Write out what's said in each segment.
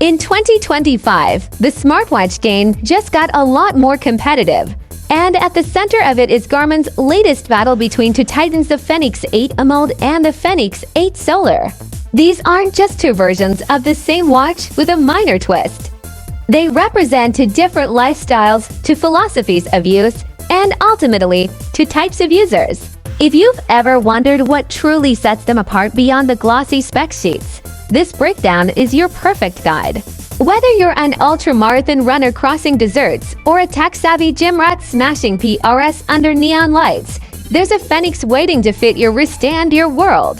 In 2025, the smartwatch game just got a lot more competitive. And at the center of it is Garmin's latest battle between two titans, the FENIX 8 AMOLED and the FENIX 8 Solar. These aren't just two versions of the same watch with a minor twist. They represent two different lifestyles, two philosophies of use, and ultimately, two types of users. If you've ever wondered what truly sets them apart beyond the glossy spec sheets, this breakdown is your perfect guide. Whether you're an ultra-marathon runner crossing deserts or a tech-savvy gym rat smashing PRS under neon lights, there's a FENIX waiting to fit your wrist and your world.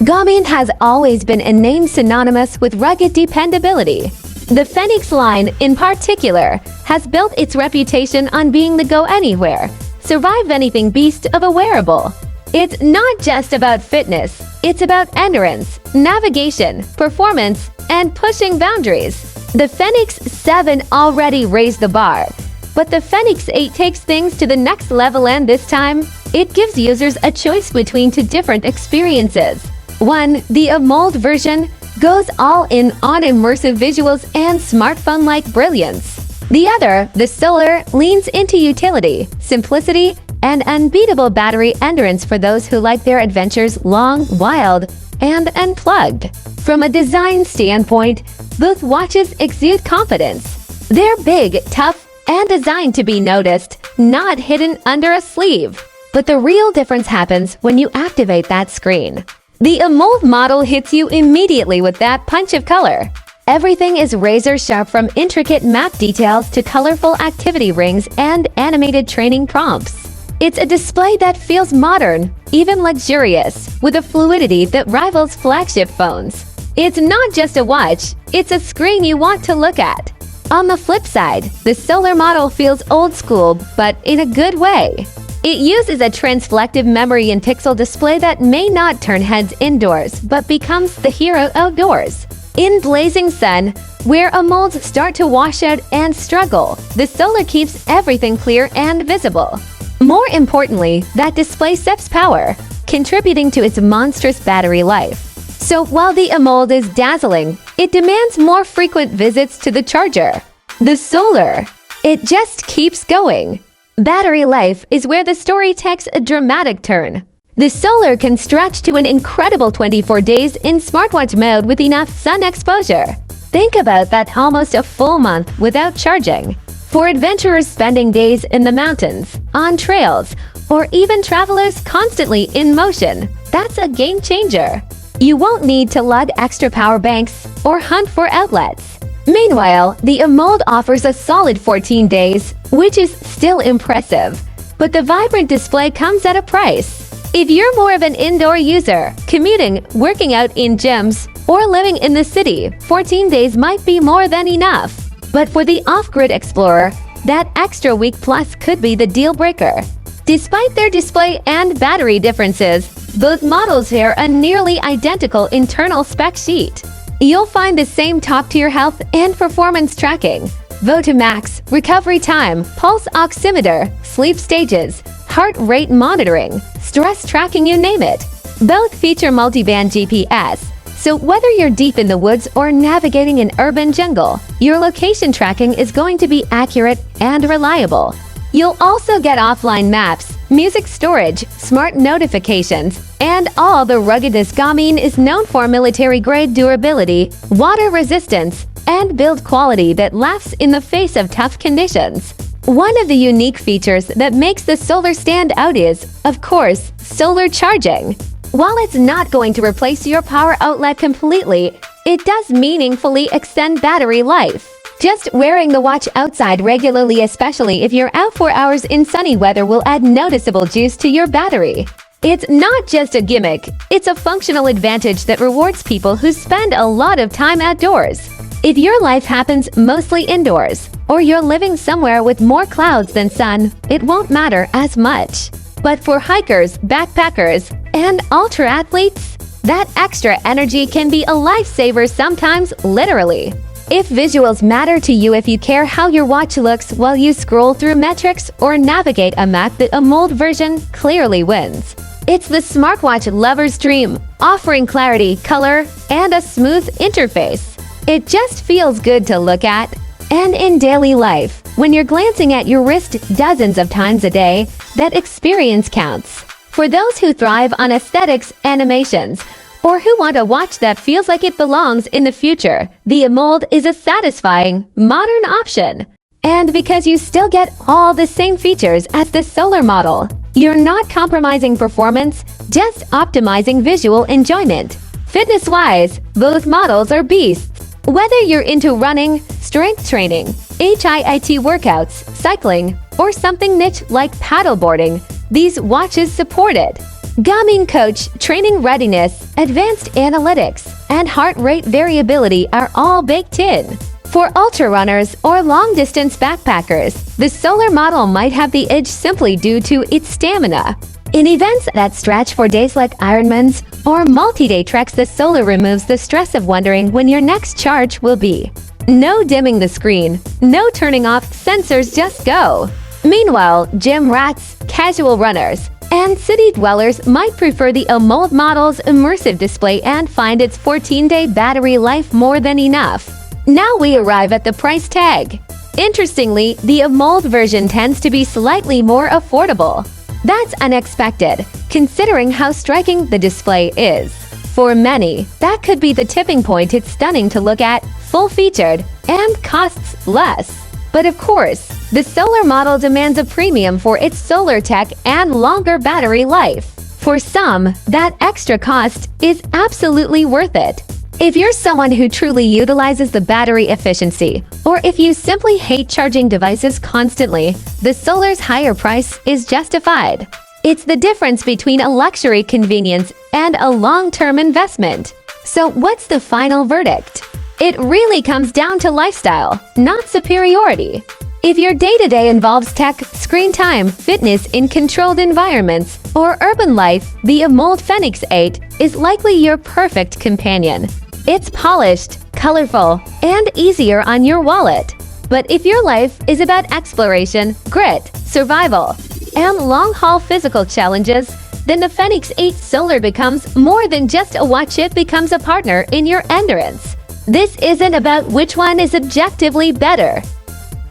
Garmin has always been a name synonymous with rugged dependability. The FENIX line, in particular, has built its reputation on being the go-anywhere, survive-anything beast of a wearable. It's not just about fitness, it's about endurance, navigation, performance, and pushing boundaries. The FENIX 7 already raised the bar, but the FENIX 8 takes things to the next level, and this time, it gives users a choice between two different experiences. One, the AMOLED version, goes all in on immersive visuals and smartphone-like brilliance. The other, the Solar, leans into utility, simplicity, and unbeatable battery endurance for those who like their adventures long, wild, and unplugged. From a design standpoint, both watches exude confidence. They're big, tough, and designed to be noticed, not hidden under a sleeve. But the real difference happens when you activate that screen. The AMOLED model hits you immediately with that punch of color. Everything is razor-sharp, from intricate map details to colorful activity rings and animated training prompts. It's a display that feels modern, even luxurious, with a fluidity that rivals flagship phones. It's not just a watch, it's a screen you want to look at. On the flip side, the Solar model feels old school, but in a good way. It uses a transflective memory and pixel display that may not turn heads indoors, but becomes the hero outdoors. In blazing sun, where AMOLEDs start to wash out and struggle, the Solar keeps everything clear and visible. More importantly, that display saps power, contributing to its monstrous battery life. So while the AMOLED is dazzling, it demands more frequent visits to the charger. The Solar, it just keeps going. Battery life is where the story takes a dramatic turn. The Solar can stretch to an incredible 24 days in smartwatch mode with enough sun exposure. Think about that, almost a full month without charging. For adventurers spending days in the mountains, on trails, or even travelers constantly in motion, that's a game changer. You won't need to lug extra power banks or hunt for outlets. Meanwhile, the AMOLED offers a solid 14 days, which is still impressive. But the vibrant display comes at a price. If you're more of an indoor user, commuting, working out in gyms, or living in the city, 14 days might be more than enough. But for the off-grid explorer, that extra week plus could be the deal breaker. Despite their display and battery differences, both models share a nearly identical internal spec sheet. You'll find the same top-tier health and performance tracking, VO2max, recovery time, pulse oximeter, sleep stages, heart rate monitoring, stress tracking, you name it. Both feature multi-band GPS, so whether you're deep in the woods or navigating an urban jungle, your location tracking is going to be accurate and reliable. You'll also get offline maps, music storage, smart notifications, and all the ruggedness Garmin is known for: military-grade durability, water resistance, and build quality that laughs in the face of tough conditions. One of the unique features that makes the Solar stand out is, of course, solar charging. While it's not going to replace your power outlet completely, it does meaningfully extend battery life. Just wearing the watch outside regularly, especially if you're out for hours in sunny weather, will add noticeable juice to your battery. It's not just a gimmick, it's a functional advantage that rewards people who spend a lot of time outdoors. If your life happens mostly indoors, or you're living somewhere with more clouds than sun, it won't matter as much. But for hikers, backpackers, and ultra-athletes, that extra energy can be a lifesaver, sometimes literally. If visuals matter to you, if you care how your watch looks while you scroll through metrics or navigate a map, the AMOLED version clearly wins. It's the smartwatch lover's dream, offering clarity, color, and a smooth interface. It just feels good to look at. And in daily life, when you're glancing at your wrist dozens of times a day, that experience counts. For those who thrive on aesthetics, animations, or who want a watch that feels like it belongs in the future, the AMOLED is a satisfying, modern option. And because you still get all the same features as the solar model, you're not compromising performance, just optimizing visual enjoyment. Fitness-wise, both models are beasts. Whether you're into running, strength training, HIIT workouts, cycling, or something niche like paddleboarding, these watches support it. Garmin Coach, training readiness, advanced analytics, and heart rate variability are all baked in. For ultra-runners or long-distance backpackers, the solar model might have the edge simply due to its stamina. In events that stretch for days like Ironmans or multi-day treks, the solar removes the stress of wondering when your next charge will be. No dimming the screen, no turning off, sensors just go. Meanwhile, gym rats, casual runners, and city dwellers might prefer the AMOLED model's immersive display and find its 14-day battery life more than enough. Now we arrive at the price tag. Interestingly, the AMOLED version tends to be slightly more affordable. That's unexpected, considering how striking the display is. For many, that could be the tipping point. It's stunning to look at, full-featured, and costs less. But of course, the solar model demands a premium for its solar tech and longer battery life. For some, that extra cost is absolutely worth it. If you're someone who truly utilizes the battery efficiency, or if you simply hate charging devices constantly, the solar's higher price is justified. It's the difference between a luxury convenience and a long-term investment. So what's the final verdict? It really comes down to lifestyle, not superiority. If your day-to-day involves tech, screen time, fitness in controlled environments, or urban life, the AMOLED FENIX 8 is likely your perfect companion. It's polished, colorful, and easier on your wallet. But if your life is about exploration, grit, survival, and long-haul physical challenges, then the FENIX 8 Solar becomes more than just a watch. It becomes a partner in your endurance. This isn't about which one is objectively better.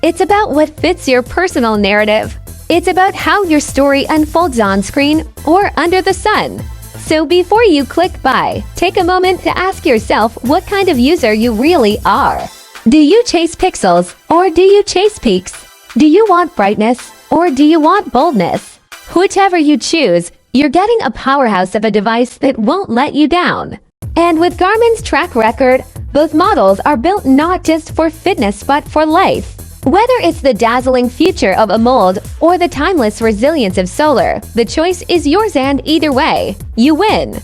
It's about what fits your personal narrative. It's about how your story unfolds on screen or under the sun. So before you click buy, take a moment to ask yourself what kind of user you really are. Do you chase pixels or do you chase peaks? Do you want brightness or do you want boldness? Whichever you choose, you're getting a powerhouse of a device that won't let you down. And with Garmin's track record, both models are built not just for fitness but for life. Whether it's the dazzling future of AMOLED or the timeless resilience of solar, the choice is yours, and either way, you win.